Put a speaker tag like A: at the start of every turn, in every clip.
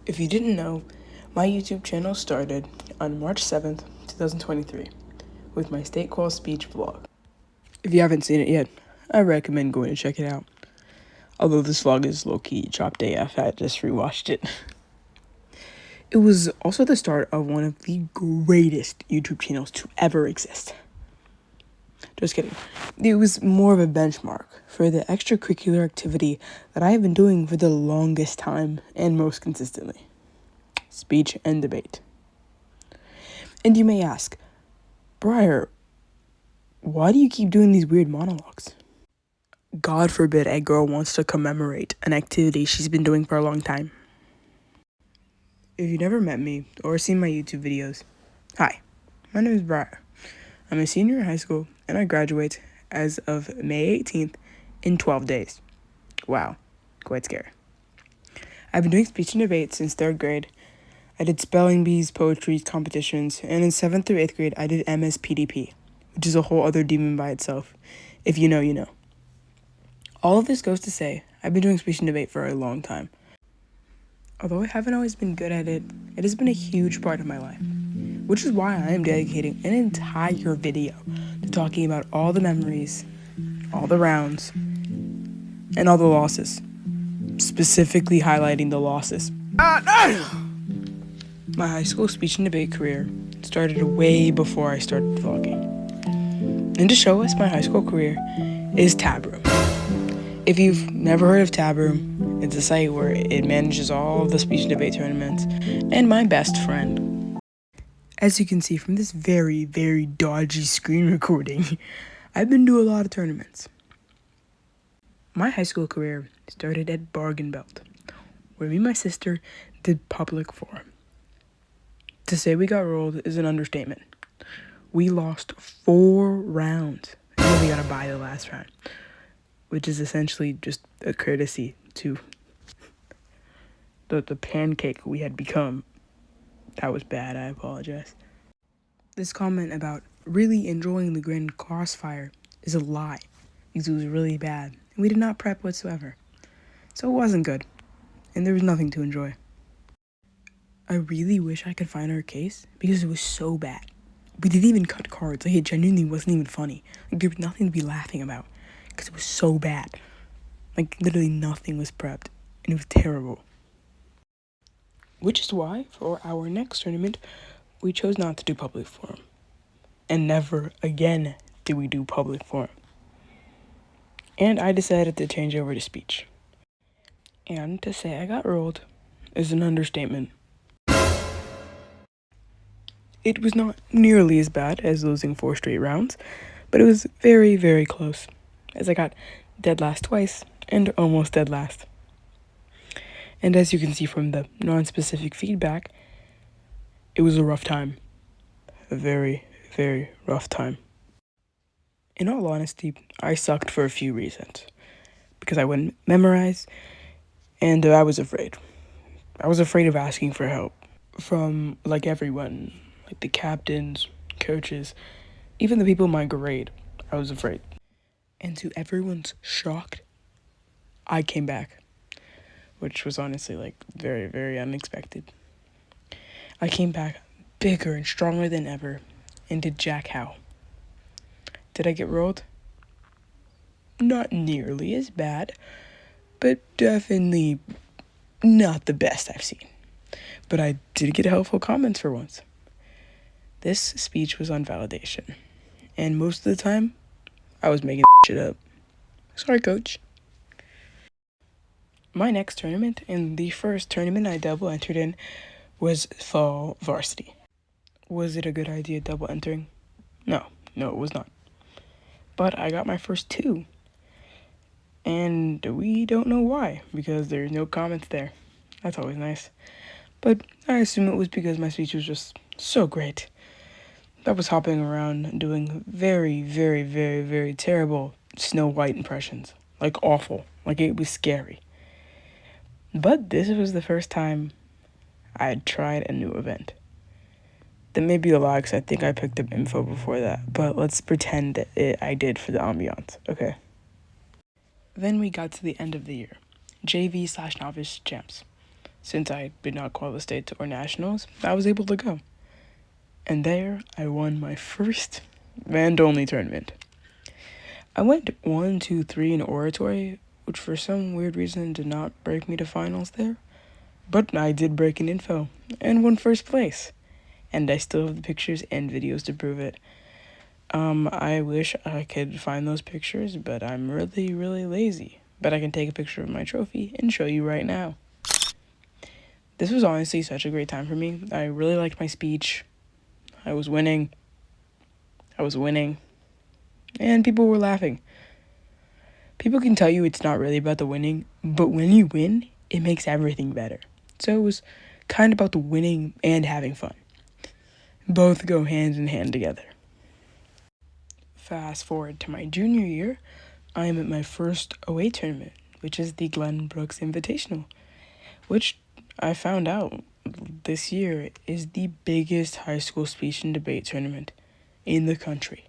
A: If you didn't know, my YouTube channel started on March 7th, 2023, with my State Qual speech vlog. If you haven't seen it yet, I recommend going to check it out. Although this vlog is low-key chopped AF, I just rewatched it. It was also the start of one of the greatest YouTube channels to ever exist. Just kidding. It was more of a benchmark for the extracurricular activity that I have been doing for the longest time and most consistently. Speech and debate. And you may ask, Briar, why do you keep doing these weird monologues? God forbid a girl wants to commemorate an activity she's been doing for a long time. If you've never met me or seen my YouTube videos, hi, my name is Briar. I'm a senior in high school and I graduate as of May 18th in 12 days. Wow, quite scary. I've been doing speech and debate since 3rd grade. I did spelling bees, poetry competitions, and in 7th through 8th grade, I did MSPDP, which is a whole other demon by itself. If you know, you know. All of this goes to say, I've been doing speech and debate for a long time. Although I haven't always been good at it, it has been a huge part of my life, which is why I am dedicating an entire video to talking about all the memories, all the rounds, and all the losses, specifically highlighting the losses. My high school speech and debate career started way before I started vlogging. And to show us my high school career is Tab Room. If you've never heard of Tab Room, it's a site where it manages all of the speech and debate tournaments and my best friend. As you can see from this very, very dodgy screen recording, I've been to a lot of tournaments. My high school career started at Bargain Belt, where me and my sister did public forum. To say we got rolled is an understatement. We lost 4 rounds, and then we got to buy the last round, which is essentially just a courtesy to the pancake we had become. That was bad, I apologize. This comment about really enjoying the Grand Crossfire is a lie, because it was really bad, and we did not prep whatsoever. So it wasn't good, and there was nothing to enjoy. I really wish I could find our case because it was so bad. We didn't even cut cards. Like, it genuinely wasn't even funny. Like, there was nothing to be laughing about because it was so bad. Like, literally nothing was prepped, and it was terrible. Which is why, for our next tournament, we chose not to do public forum. And never again did we do public forum. And I decided to change over to speech. And to say I got rolled is an understatement. It was not nearly as bad as losing 4 straight rounds, but it was very, very close, as I got dead last twice and almost dead last. And as you can see from the non-specific feedback, it was a rough time. A very, very rough time. In all honesty, I sucked for a few reasons. Because I wouldn't memorize, and I was afraid. I was afraid of asking for help from, like, everyone. Like the captains, coaches, even the people in my grade. I was afraid. And to everyone's shock, I came back. Which was honestly, like, very, very unexpected. I came back bigger and stronger than ever and did jack how. Did I get rolled? Not nearly as bad, but definitely not the best I've seen. But I did get helpful comments for once. This speech was on validation, and most of the time, I was making shit up. Sorry, coach. My next tournament, and the first tournament I double entered in, was fall varsity. Was it a good idea double entering? No, it was not. But I got my first 2. And we don't know why, because there's no comments there. That's always nice. But I assume it was because my speech was just so great. I was hopping around doing very, very, very, very terrible Snow White impressions. Like, awful. Like, it was scary. But this was the first time I had tried a new event. That may be a lie, because I think I picked up info before that. But let's pretend I did for the ambiance, okay? Then we got to the end of the year. JV/novice champs. since I did not qualify state or nationals, I was able to go. And there, I won my first band only tournament. I went 1, 2, 3 in oratory, which for some weird reason did not break me to finals there. But I did break in info and won first place. And I still have the pictures and videos to prove it. I wish I could find those pictures, but I'm really, really lazy. But I can take a picture of my trophy and show you right now. This was honestly such a great time for me. I really liked my speech. I was winning. And people were laughing. People can tell you it's not really about the winning, but when you win, it makes everything better. So it was kind of about the winning and having fun. Both go hand in hand together. Fast forward to my junior year, I am at my first away tournament, which is the Glen Brooks Invitational, which I found out this year is the biggest high school speech and debate tournament in the country.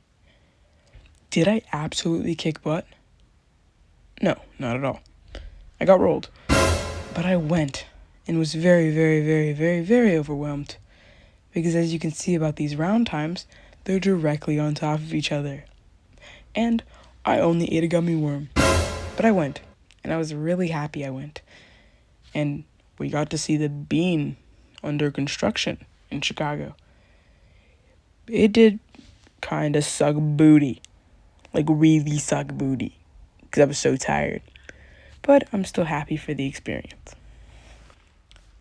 A: Did I absolutely kick butt? No, not at all. I got rolled. But I went and was very, very, very, very, very overwhelmed. Because as you can see about these round times, they're directly on top of each other. And I only ate a gummy worm. But I went. And I was really happy I went. And we got to see the bean under construction in Chicago. It did kind of suck booty. Like really suck booty. Because I was so tired. But I'm still happy for the experience.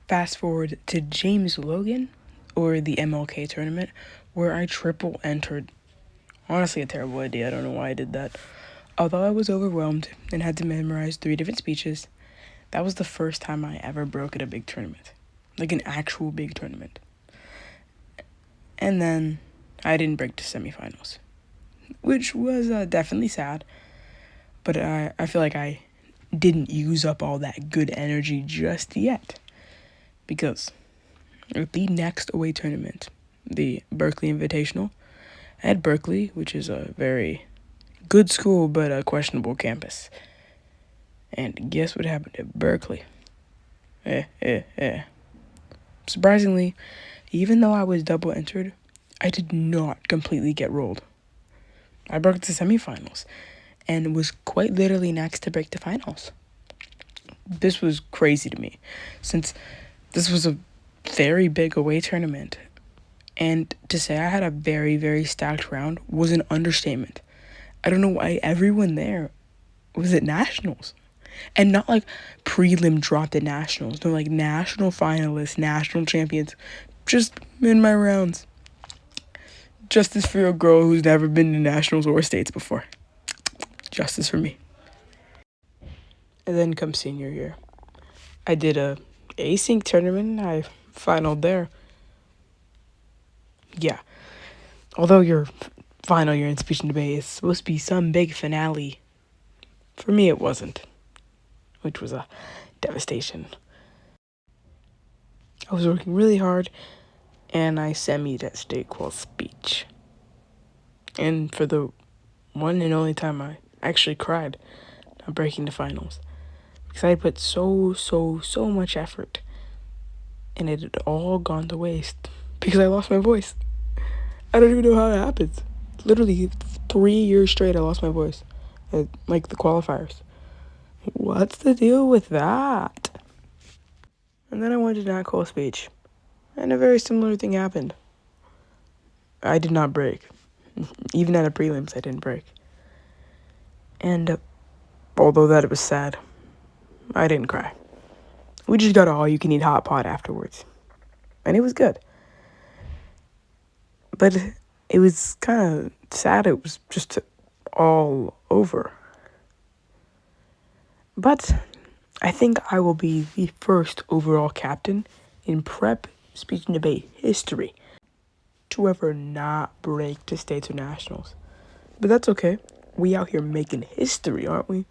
A: Fast forward to James Logan, or the MLK tournament, where I triple entered. Honestly, a terrible idea. I don't know why I did that. Although I was overwhelmed and had to memorize 3 different speeches, that was the first time I ever broke at a big tournament. Like an actual big tournament. And then I didn't break to semifinals, which was definitely sad. But I feel like I didn't use up all that good energy just yet. Because at the next away tournament, the Berkeley Invitational, at Berkeley, which is a very good school but a questionable campus. And guess what happened at Berkeley? Surprisingly, even though I was double entered, I did not completely get rolled. I broke to semifinals and was quite literally next to break to finals. This was crazy to me, since this was a very big away tournament. And to say I had a very, very stacked round was an understatement. I don't know why everyone there was at nationals. And not like prelim dropped at nationals. No, like national finalists, national champions. Just in my rounds. Justice for a girl who's never been to nationals or states before. Justice for me. And then comes senior year. I did a async tournament. I finaled there. Yeah. Although your final year in speech and debate is supposed to be some big finale, for me it wasn't, which was a devastation. I was working really hard, and I semied at state qual speech. And for the one and only time I actually cried, not breaking the finals, because I put so much effort, and it had all gone to waste because I lost my voice. I don't even know how it happens. Literally 3 years straight I lost my voice at, like, the qualifiers. What's the deal with that? And then I went to not qual speech, and a very similar thing happened. I did not break. Even at a prelims, I didn't break. And although that it was sad, I didn't cry. We just got an all-you-can-eat hot pot afterwards, and it was good. But it was kind of sad. It was just all over. But I think I will be the first overall captain in prep speech and debate history to ever not break to states or nationals. But that's okay. We out here making history, aren't we?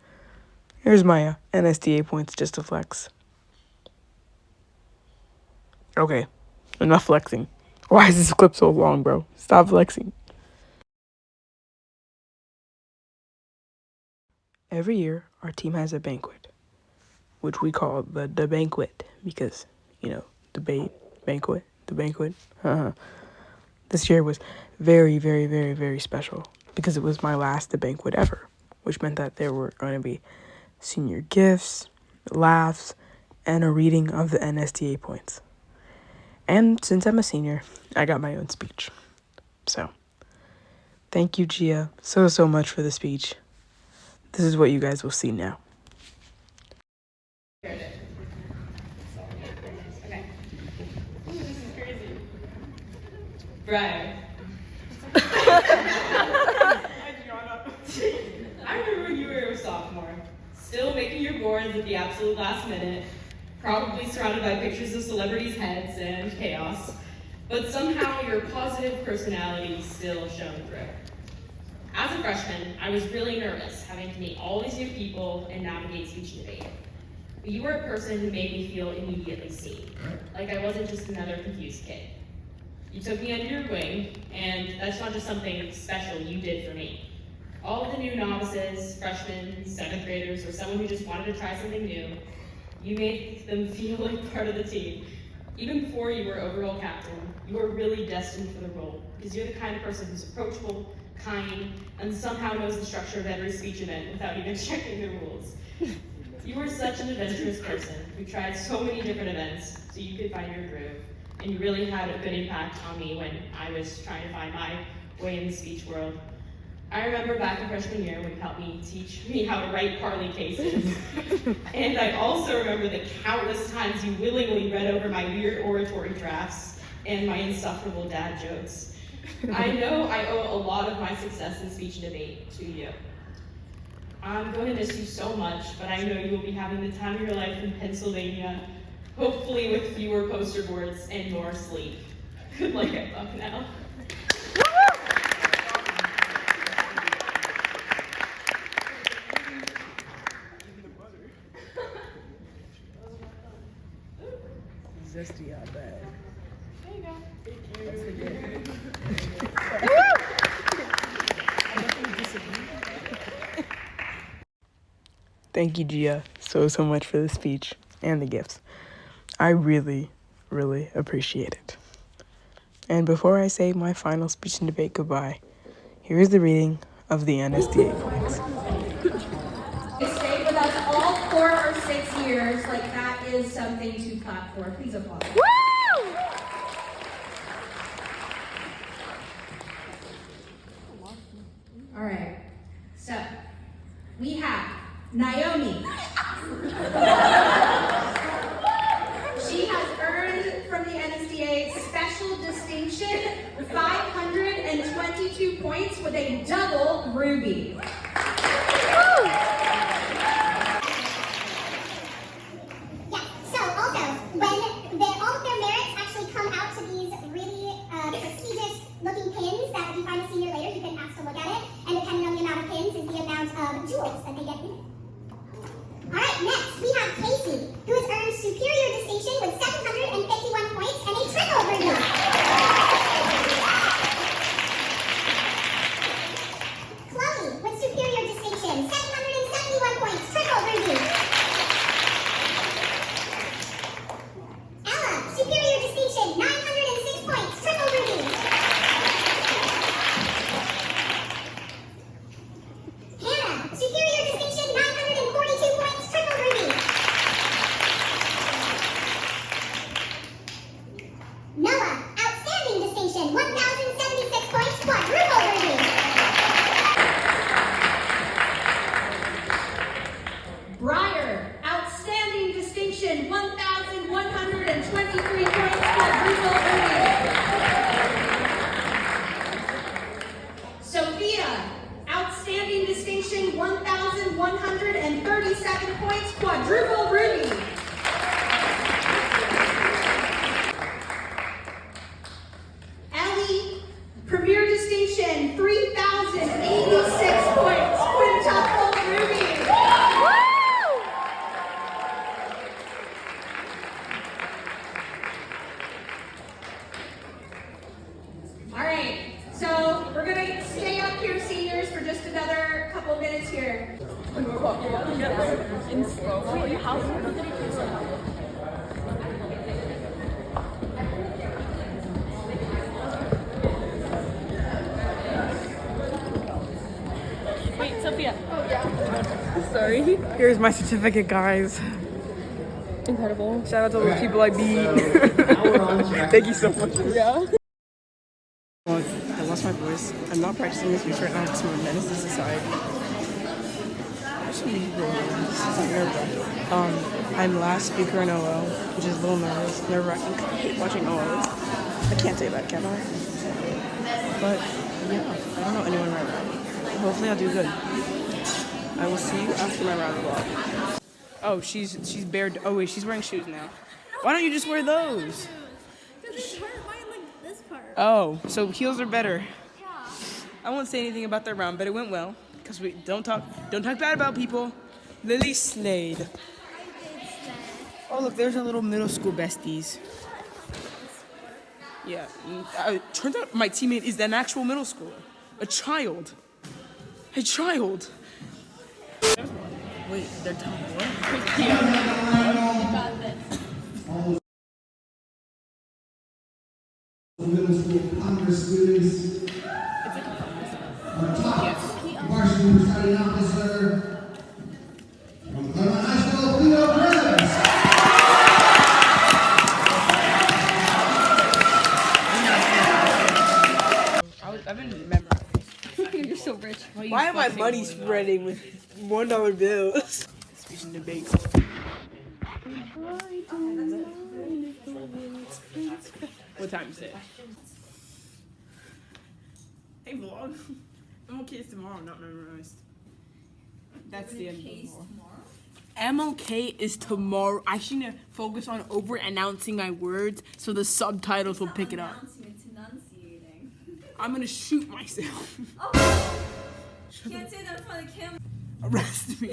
A: Here's my NSDA points just to flex. Okay, enough flexing. Why is this clip so long, bro? Stop flexing. Every year, our team has a banquet, which we call the banquet because debate, the banquet. This year was very, very, very, very special because it was my last banquet ever, which meant that there were going to be senior gifts, laughs, and a reading of the NSDA points. And since I'm a senior, I got my own speech. So, thank you, Gia, so much for the speech. This is what you guys will see now.
B: Okay. Ooh, this is crazy. Brian. I remember when you were a sophomore, still making your boards at the absolute last minute, probably surrounded by pictures of celebrities' heads and chaos, but somehow your positive personality still shone through. As a freshman, I was really nervous having to meet all these new people and navigate speech and debate. But you were a person who made me feel immediately seen, like I wasn't just another confused kid. You took me under your wing, and that's not just something special you did for me. All of the new novices, freshmen, 7th graders, or someone who just wanted to try something new, you made them feel like part of the team. Even before you were overall captain, you were really destined for the role, because you're the kind of person who's approachable, kind, and somehow knows the structure of every speech event without even checking the rules. You were such an adventurous person who tried so many different events so you could find your groove, and you really had a good impact on me when I was trying to find my way in the speech world. I remember back in freshman year when you helped me teach me how to write parley cases. And I also remember the countless times you willingly read over my weird oratory drafts and my insufferable dad jokes. I know I owe a lot of my success in speech and debate to you. I'm going to miss you so much, but I know you will be having the time of your life in Pennsylvania, hopefully with fewer poster boards and more sleep. Good luck at Buck now.
A: Zesty out bad.
B: There you go.
A: Thank you, Gia, so much for the speech and the gifts. I really, really appreciate it. And before I say my final speech and debate goodbye, here is the reading of the NSDA points.
C: Stayed with us all 4 or 6 years. Like, that is something to clap for. Please applaud. Woo! All right. So, we have Naomi. She has earned from the NSDA special distinction 522 points with a double ruby.
D: Looking pins that if you find a senior later, you can ask to look at it, and depending on the amount of pins is the amount of jewels that they get in it. Alright, next we have Casey, who has earned superior distinction with 751 points and a triple ruby. Chloe with superior distinction, 771 points, triple ruby. Ella, superior distinction, 906 points, triple ruby. Superior distinction, 942 points, triple ruby. Noah, outstanding distinction, 1,076 points, quadruple ruby.
C: Briar, outstanding distinction, 1,123 points, quadruple ruby. Sophia, outstanding distinction, 1,137 points, quadruple ruby. Ellie, premier distinction, 3,086 points, quintuple ruby. All right, so we're gonna stay up here, seniors, for just another couple minutes here.
E: Sorry.
A: Here's my certificate, guys.
E: Incredible.
A: Shout out to all those people I beat. Thank you so much.
E: Yeah.
A: Well, I lost my voice. I'm not practicing this speech right now because my menaces aside. I'm last speaker in OL, which is a little nerve-wracking. I hate watching OLs. I can't say that, can I? But yeah, I don't know anyone right now. Hopefully I'll do good. I will see you after my round vlog. Oh, she's bare. Oh wait, she's wearing shoes now. Why don't you just wear those?
F: Because it hurt mine like this part.
A: Oh, so heels are better.
F: Yeah.
A: I won't say anything about their round, but it went well. Because we don't talk bad about people. Lily Slade.
F: I did that.
A: Oh look, there's our little middle school besties. Yeah, turns out my teammate is an actual middle schooler. A child. A child. Wait, they're top what?
E: Yeah.
F: You got this.
G: Middle school Congress students. Our top varsity presiding officer from Claremont High School, Theo Gribbs.
A: I've been memorizing.
E: You're so rich.
A: Why am I money spreading with $1 bills? Speech and debate. What time is it? Hey vlog. MLK is tomorrow, not memorized. That's the end of the vlog. MLK is tomorrow. I should focus on over announcing my words so the subtitles will pick it up.
F: It's enunciating.
A: I'm gonna shoot myself.
F: Oh, can't say that in front of the camera.
A: Arrest me.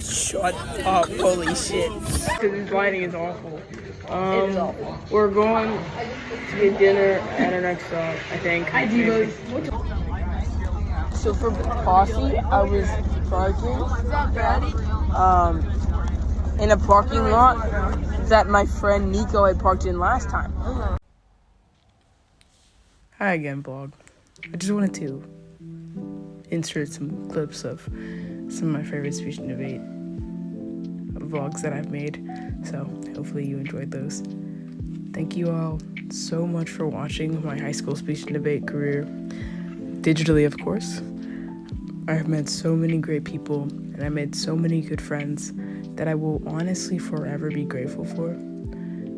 A: Shut up, holy shit. This lighting is awful. It is awful. We're going to get dinner at our next stop, I think. So for coffee, I was parking in a parking lot that my friend Nico had parked in last time. Hi again, vlog. I just wanted to insert some clips of some of my favorite speech and debate vlogs that I've made, so hopefully you enjoyed those. Thank you all so much for watching my high school speech and debate career, digitally of course. I have met so many great people and I made so many good friends that I will honestly forever be grateful for.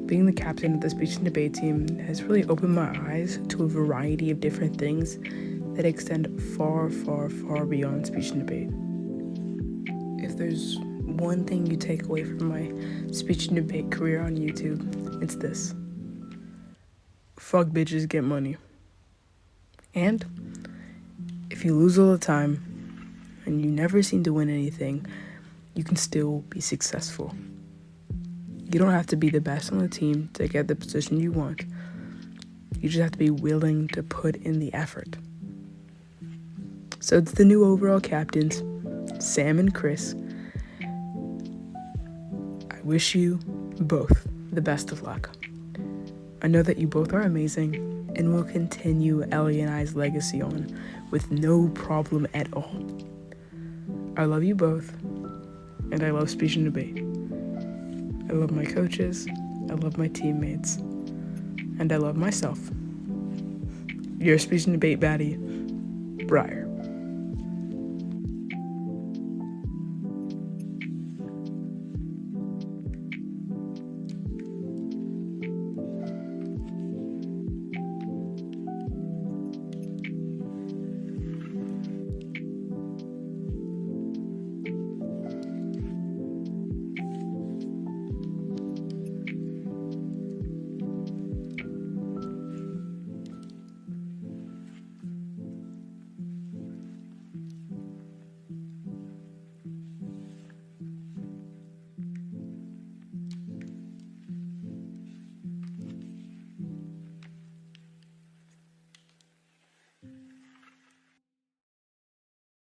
A: Being the captain of the speech and debate team has really opened my eyes to a variety of different things that extend far, far, far beyond speech and debate. If there's one thing you take away from my speech and debate career on YouTube, it's this. Fuck bitches, get money. And if you lose all the time and you never seem to win anything, you can still be successful. You don't have to be the best on the team to get the position you want. You just have to be willing to put in the effort. So it's the new overall captains, Sam and Chris. I wish you both the best of luck. I know that you both are amazing and will continue Ellie and I's legacy on with no problem at all. I love you both, and I love speech and debate. I love my coaches, I love my teammates, and I love myself. Your speech and debate baddie, Briar.